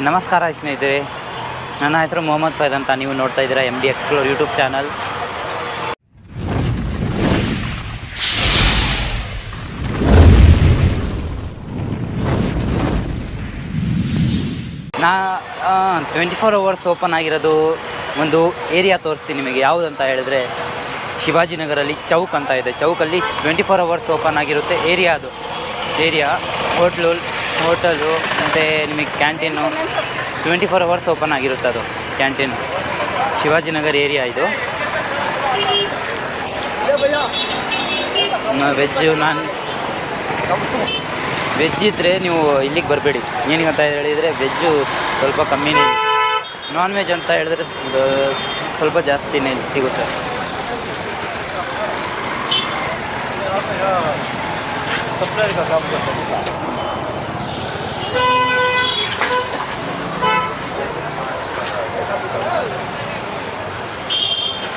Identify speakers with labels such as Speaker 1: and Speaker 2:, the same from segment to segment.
Speaker 1: ನಮಸ್ಕಾರ ಸ್ನೇಹಿತರೆ, ನನ್ನ ಹೆಸರು ಮೊಹಮ್ಮದ್ ಫೈದ್ ಅಂತ. ನೀವು ನೋಡ್ತಾ ಇದ್ದೀರಾ MD ಎಕ್ಸ್ಪ್ಲೋರ್ ಯೂಟ್ಯೂಬ್ ಚಾನಲ್. ನಾ 24 hours ಓಪನ್ ಆಗಿರೋದು ಒಂದು ಏರಿಯಾ ತೋರಿಸ್ತೀನಿ ನಿಮಗೆ. ಯಾವುದಂತ ಹೇಳಿದ್ರೆ ಶಿವಾಜಿನಗರಲ್ಲಿ ಚೌಕ್ ಅಂತ ಇದೆ. ಚೌಕಲ್ಲಿ 24 hours ಓಪನ್ ಆಗಿರುತ್ತೆ ಏರಿಯಾ ಹೋಟೆಲು ಮತ್ತು ನಿಮಗೆ ಕ್ಯಾಂಟೀನು 24 hours ಓಪನ್ ಆಗಿರುತ್ತೆ. ಅದು ಕ್ಯಾಂಟೀನ್ ಶಿವಾಜಿನಗರ ಏರಿಯಾ ಇದು. ವೆಜ್ ಇದ್ದರೆ ನೀವು ಇಲ್ಲಿಗೆ ಬರಬೇಡಿ. ಏನಕ್ಕಂತ ಹೇಳಿದರೆ ವೆಜ್ಜು ಸ್ವಲ್ಪ ಕಮ್ಮಿನೇ. ನಾನ್ ವೆಜ್ ಅಂತ ಹೇಳಿದ್ರೆ ಸ್ವಲ್ಪ ಜಾಸ್ತಿನೇ ಸಿಗುತ್ತೆ.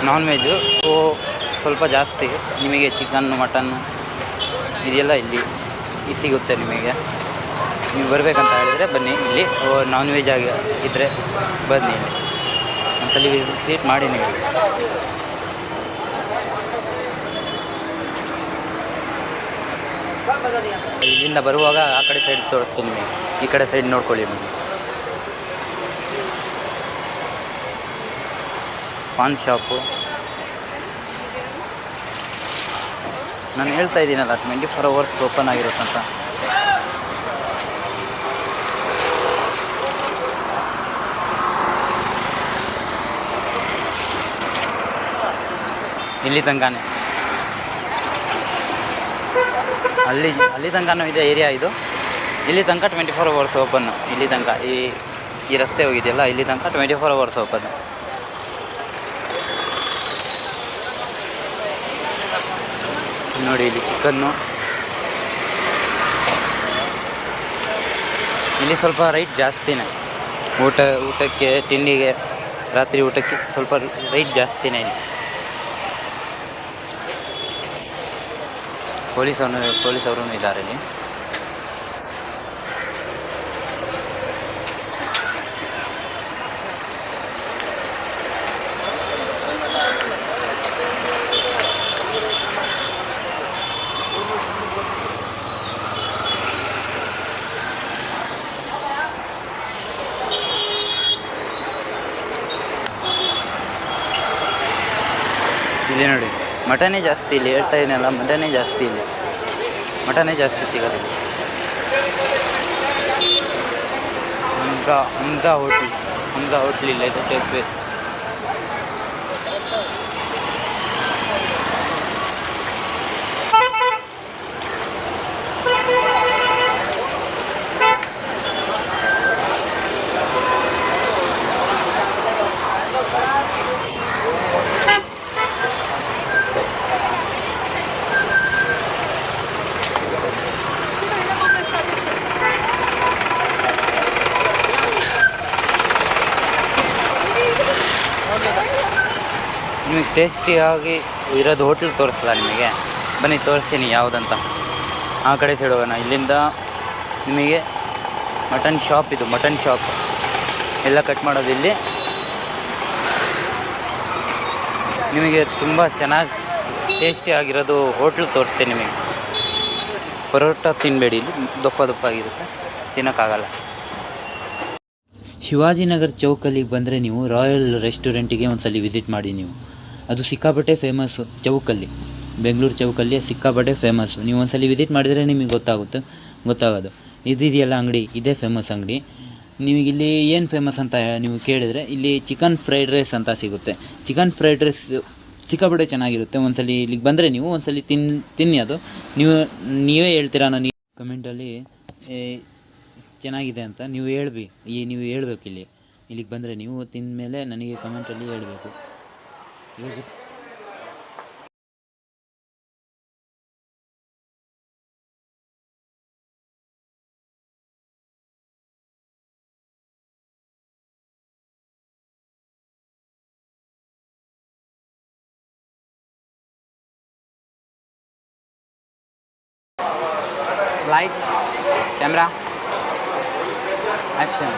Speaker 1: ನಾನ್ ವೆಜ್ಜು ಸ್ವಲ್ಪ ಜಾಸ್ತಿ. ನಿಮಗೆ ಚಿಕನ್ನು ಮಟನ್ನು ಇದೆಲ್ಲ ಇಲ್ಲಿ ಸಿಗುತ್ತೆ. ನಿಮಗೆ ನೀವು ಬರಬೇಕಂತ ಹೇಳಿದರೆ ಬನ್ನಿ. ಇಲ್ಲಿ ನಾನ್ ವೆಜ್ ಆಗಿ ಇದ್ದರೆ ಬನ್ನಿ, ಇಲ್ಲಿ ಒಂದ್ಸಲ ವಿಸಿಟ್ ಮಾಡಿ. ನೀವು ಇಲ್ಲಿಂದ ಬರುವಾಗ ಆ ಕಡೆ ಸೈಡ್ ತೋರಿಸ್ತೀನಿ ನಿಮಗೆ. ಈ ಕಡೆ ಸೈಡ್ ನೋಡ್ಕೊಳ್ಳಿ. ನಿಮಗೆ ಪಾನ್ ಶಾಪು ನಾನು ಹೇಳ್ತಾ ಇದ್ದೀನಲ್ಲ, 24 hours ಓಪನ್ ಆಗಿರುತ್ತಂತ. ಇಲ್ಲಿ ತನಕನೇ, ಅಲ್ಲಿ ತನಕನೂ ಇದೆ ಏರಿಯಾ ಇದು. ಇಲ್ಲಿ ತನಕ 24 hours ಓಪನ್ನು. ಇಲ್ಲಿ ತನಕ ಈ ರಸ್ತೆ ಹೋಗಿದೆಯಲ್ಲ, ಇಲ್ಲಿ ತನಕ 24 hours ಓಪನ್ನು. ನೋಡಿ, ಇಲ್ಲಿ ಚಿಕನ್ನು. ಇಲ್ಲಿ ಸ್ವಲ್ಪ ರೈಟ್ ಜಾಸ್ತಿನೇ. ಊಟಕ್ಕೆ ತಿಂಡಿಗೆ ರಾತ್ರಿ ಊಟಕ್ಕೆ ಸ್ವಲ್ಪ ರೈಟ್ ಜಾಸ್ತಿನೇ. ಇಲ್ಲಿ ಪೊಲೀಸವರು ಇದ್ದಾರೆ ಇಲ್ಲಿ. ಇಲ್ಲಿ ನೋಡಿ, ಮಟನೇ ಜಾಸ್ತಿ. ಇಲ್ಲಿ ಹೇಳ್ತಾ ಇದೀನಲ್ಲ, ಮಟನೇ ಜಾಸ್ತಿ. ಇಲ್ಲಿ ಮಟನೇ ಜಾಸ್ತಿ ಸಿಗೋದು. ಹಂಸಾ ಹೋಟ್ಲ್ ಇಲ್ಲ, ಇದು ಟೇಕ್ ನಿಮಗೆ ಟೇಸ್ಟಿಯಾಗಿ ಇರೋದು ಹೋಟ್ಲ್ ತೋರಿಸಲ್ಲ ನಿಮಗೆ. ಬನ್ನಿ ತೋರಿಸ್ತೀನಿ ಯಾವುದಂತ. ಆ ಕಡೆ ಸೈಡ್ ಹೋಗೋಣ. ಇಲ್ಲಿಂದ ನಿಮಗೆ ಮಟನ್ ಶಾಪ್, ಇದು ಮಟನ್ ಶಾಪ್ ಎಲ್ಲ ಕಟ್ ಮಾಡೋದು ಇಲ್ಲಿ. ನಿಮಗೆ ತುಂಬ ಚೆನ್ನಾಗಿ ಟೇಸ್ಟಿಯಾಗಿರೋದು ಹೋಟ್ಲ್ ತೋರಿಸ್ತೀನಿ ನಿಮಗೆ. ಪರೋಟ ತಿನ್ನಬೇಡಿ, ಇಲ್ಲಿ ದಪ್ಪ ಆಗಿರುತ್ತೆ, ತಿನ್ನೋಕ್ಕಾಗಲ್ಲ. ಶಿವಾಜಿನಗರ ಚೌಕಲ್ಲಿಗೆ ಬಂದರೆ ನೀವು ರಾಯಲ್ ರೆಸ್ಟೋರೆಂಟಿಗೆ ಒಂದ್ಸಲ ವಿಸಿಟ್ ಮಾಡಿ. ನೀವು ಅದು ಸಿಕ್ಕಾಪಟ್ಟೆ ಫೇಮಸ್ಸು. ಚೌಕಲ್ಲಿ, ಬೆಂಗಳೂರು ಚೌಕಲ್ಲಿ ಸಿಕ್ಕಾಪಟ್ಟೆ ಫೇಮಸ್ಸು. ನೀವು ಒಂದ್ಸಲ ವಿಸಿಟ್ ಮಾಡಿದರೆ ನಿಮಗೆ ಗೊತ್ತಾಗೋದು. ಇದೆಯಲ್ಲ ಅಂಗಡಿ, ಇದೇ ಫೇಮಸ್ ಅಂಗಡಿ. ನಿಮಗಿಲ್ಲಿ ಏನು ಫೇಮಸ್ ಅಂತ ನೀವು ಕೇಳಿದರೆ, ಇಲ್ಲಿ ಚಿಕನ್ ಫ್ರೈಡ್ ರೈಸ್ ಅಂತ ಸಿಗುತ್ತೆ. ಚಿಕನ್ ಫ್ರೈಡ್ ರೈಸ್ ಸಿಕ್ಕಾಪಟ್ಟೆ ಚೆನ್ನಾಗಿರುತ್ತೆ. ಒಂದ್ಸಲ ಇಲ್ಲಿಗೆ ಬಂದರೆ ನೀವು ಒಂದ್ಸಲ ತಿನ್ನಿ. ಅದು ನೀವೇ ಹೇಳ್ತೀರಾ ನನಗೆ ಕಮೆಂಟಲ್ಲಿ ಚೆನ್ನಾಗಿದೆ ಅಂತ. ನೀವು ಹೇಳ್ಬೇಕು. ಇಲ್ಲಿಗೆ ಬಂದರೆ ನೀವು ತಿಂದ ಮೇಲೆ ನನಗೆ ಕಮೆಂಟಲ್ಲಿ ಹೇಳಬೇಕು. ಇವಾಗ ಲೈಟ್, ಕ್ಯಾಮ್ರಾ, ಆ್ಯಕ್ಷನ್.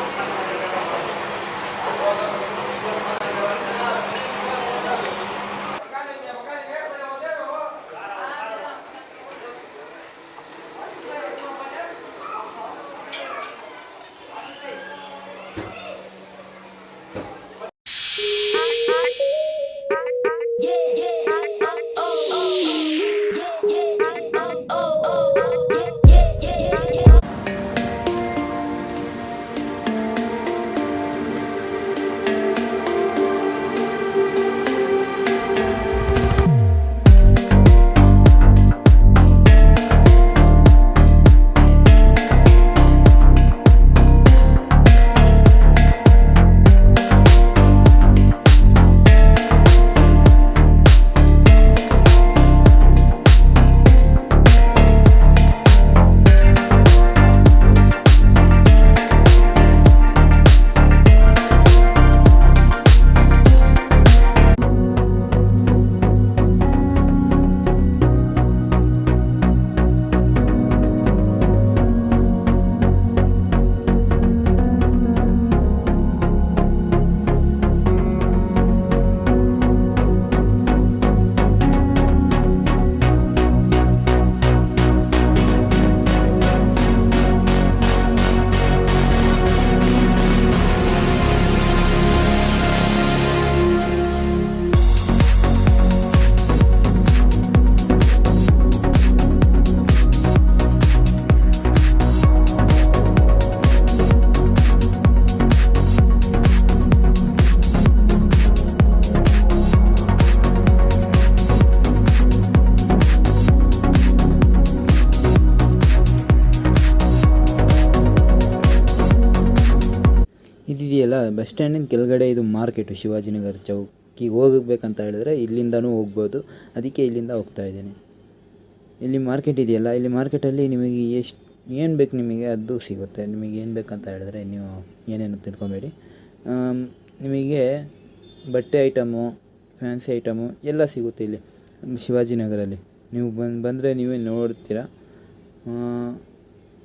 Speaker 1: ಇದಿದೆಯಲ್ಲ ಬಸ್ ಸ್ಟ್ಯಾಂಡಿನ ಕೆಳಗಡೆ ಇದು ಮಾರ್ಕೆಟು. ಶಿವಾಜಿನಗರ ಚೌಕಿಗೆ ಹೋಗಬೇಕಂತ ಹೇಳಿದ್ರೆ ಇಲ್ಲಿಂದನೂ ಹೋಗ್ಬೋದು, ಅದಕ್ಕೆ ಇಲ್ಲಿಂದ ಹೋಗ್ತಾಯಿದ್ದೀನಿ. ಇಲ್ಲಿ ಮಾರ್ಕೆಟ್ ಇದೆಯಲ್ಲ, ಇಲ್ಲಿ ಮಾರ್ಕೆಟಲ್ಲಿ ನಿಮಗೆ ಏನು ಬೇಕು ನಿಮಗೆ ಅದು ಸಿಗುತ್ತೆ. ನಿಮಗೆ ಏನು ಬೇಕಂತ ಹೇಳಿದ್ರೆ ನೀವು ಏನೇನು ತಿಳ್ಕೊಬೇಡಿ. ನಿಮಗೆ ಬಟ್ಟೆ ಐಟಮು, ಫ್ಯಾನ್ಸಿ ಐಟಮು ಎಲ್ಲ ಸಿಗುತ್ತೆ ಇಲ್ಲಿ ಶಿವಾಜಿನಗರಲ್ಲಿ. ನೀವು ಬಂದರೆ ನೀವೇ ನೋಡ್ತೀರ.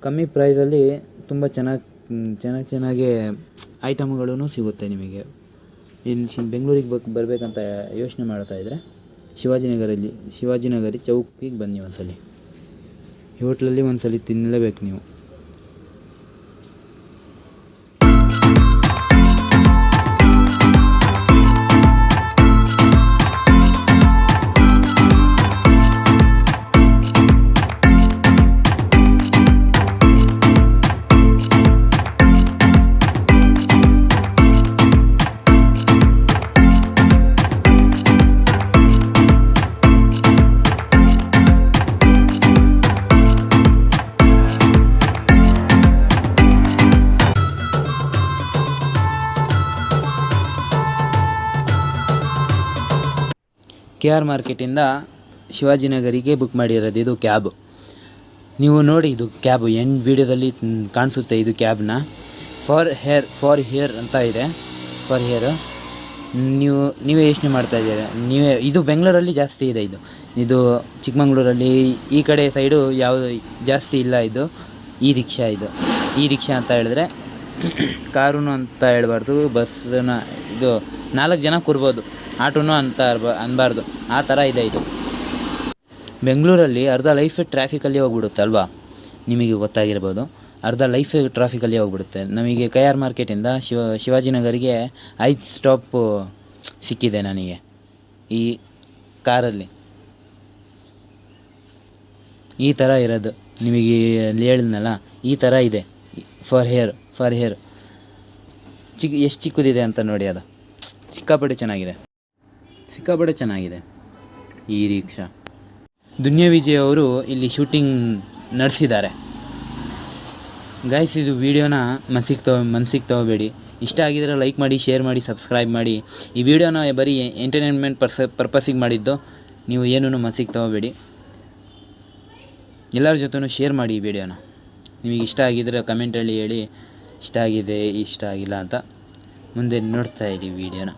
Speaker 1: ಕಮ್ಮಿ ಪ್ರೈಸಲ್ಲಿ ತುಂಬ ಚೆನ್ನಾಗಿ ಐಟಮ್ಗಳೂ ಸಿಗುತ್ತೆ ನಿಮಗೆ. ಇಲ್ಲಿ ಬೆಂಗಳೂರಿಗೆ ಬರಬೇಕಂತ ಯೋಚನೆ ಮಾಡ್ತಾಯಿದ್ರೆ ಶಿವಾಜಿನಗರಿ ಚೌಕಿಗೆ ಬನ್ನಿ ಒಂದ್ಸಲಿ. ಈ ಹೋಟ್ಲಲ್ಲಿ ಒಂದ್ಸಲಿ ತಿನ್ನಲೇಬೇಕು ನೀವು. KR ಮಾರ್ಕೆಟಿಂದ ಶಿವಾಜಿನಗರಿಗೆ ಬುಕ್ ಮಾಡಿರೋದು ಇದು ಕ್ಯಾಬು. ನೀವು ನೋಡಿ, ಇದು ಕ್ಯಾಬು ವೀಡಿಯೋದಲ್ಲಿ ಕಾಣಿಸುತ್ತೆ. ಇದು ಕ್ಯಾಬ್ನ ಫಾರ್ ಹೇರ್ ಅಂತ ಇದೆ. ಫಾರ್ ಹೇರ್ ನೀವೇ ಯೋಚನೆ ಮಾಡ್ತಾಯಿದ್ದೀರ. ಇದು ಬೆಂಗಳೂರಲ್ಲಿ ಜಾಸ್ತಿ ಇದೆ. ಇದು ಚಿಕ್ಕಮಂಗ್ಳೂರಲ್ಲಿ ಈ ಕಡೆ ಸೈಡು ಯಾವುದು ಜಾಸ್ತಿ ಇಲ್ಲ. ಈ ರಿಕ್ಷಾ ಅಂತ ಹೇಳಿದ್ರೆ ಕಾರು ಅಂತ ಹೇಳ್ಬಾರ್ದು, ಬಸ್ಸನ್ನ 4 ಜನ ಕೂರ್ಬೋದು, ಆಟೋನು ಅಂತ ಅನ್ಬಾರ್ದು, ಆ ಥರ ಇದೆ ಇದು. ಬೆಂಗಳೂರಲ್ಲಿ ಅರ್ಧ ಲೈಫ್ ಟ್ರಾಫಿಕಲ್ಲಿ ಹೋಗ್ಬಿಡುತ್ತೆ ಅಲ್ವಾ, ನಿಮಗೆ ಗೊತ್ತಾಗಿರ್ಬೋದು. ಅರ್ಧ ಲೈಫ್ ಟ್ರಾಫಿಕಲ್ಲಿ ಹೋಗ್ಬಿಡುತ್ತೆ. ನಮಗೆ KR ಮಾರ್ಕೆಟಿಂದ ಶಿವಾಜಿನಗರಿಗೆ 5 ಸ್ಟಾಪ್ ಸಿಕ್ಕಿದೆ ನನಗೆ ಈ ಕಾರಲ್ಲಿ. ಈ ಥರ ಇರೋದು ನಿಮಗೆ ಹೇಳಿದ್ನಲ್ಲ, ಈ ಥರ ಇದೆ. ಫಾರ್ ಹೇರ್ ಎಷ್ಟು ಚಿಕ್ಕದಿದೆ ಅಂತ ನೋಡಿ. ಅದು ಸಿಕ್ಕಾಪಟ್ಟೆ ಚೆನ್ನಾಗಿದೆ ಈ ರಿಕ್ಷಾ. ದುನಿಯಾ ವಿಜಯ್ ಅವರು ಇಲ್ಲಿ ಶೂಟಿಂಗ್ ನಡೆಸಿದ್ದಾರೆ. ಗೈಸ್, ಇದು ವಿಡಿಯೋನ ಮನಸ್ಸಿಗೆ ತೊಗೋಬೇಡಿ. ಇಷ್ಟ ಆಗಿದ್ರೆ ಲೈಕ್ ಮಾಡಿ, ಶೇರ್ ಮಾಡಿ, ಸಬ್ಸ್ಕ್ರೈಬ್ ಮಾಡಿ. ಈ ವಿಡಿಯೋನ ಬರೀ ಎಂಟರ್ಟೈನ್ಮೆಂಟ್ ಪರ್ಪಸಿಗೆ ಮಾಡಿದ್ದು. ನೀವು ಏನೂ ಮನಸ್ಸಿಗೆ ತೊಗೋಬೇಡಿ. ಎಲ್ಲರ ಜೊತೆನೂ ಶೇರ್ ಮಾಡಿ ಈ ವಿಡಿಯೋನ. ನಿಮಗೆ ಇಷ್ಟ ಆಗಿದ್ರೆ ಕಮೆಂಟಲ್ಲಿ ಹೇಳಿ, ಇಷ್ಟ ಆಗಿದೆ, ಇಷ್ಟ ಆಗಿಲ್ಲ ಅಂತ. ಮುಂದೆ ನೋಡ್ತಾಯಿರಿ ವಿಡಿಯೋನ,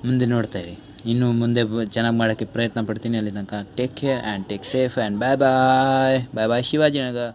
Speaker 1: ಮುಂದೆ ನೋಡ್ತಾಯಿರಿ. ಇನ್ನು ಮುಂದೆ ಚೆನ್ನಾಗಿ ಮಾಡೋಕ್ಕೆ ಪ್ರಯತ್ನ ಪಡ್ತೀನಿ. ಅಲ್ಲಿ ತನಕ take care and take safe and bye bye Shivajinagar.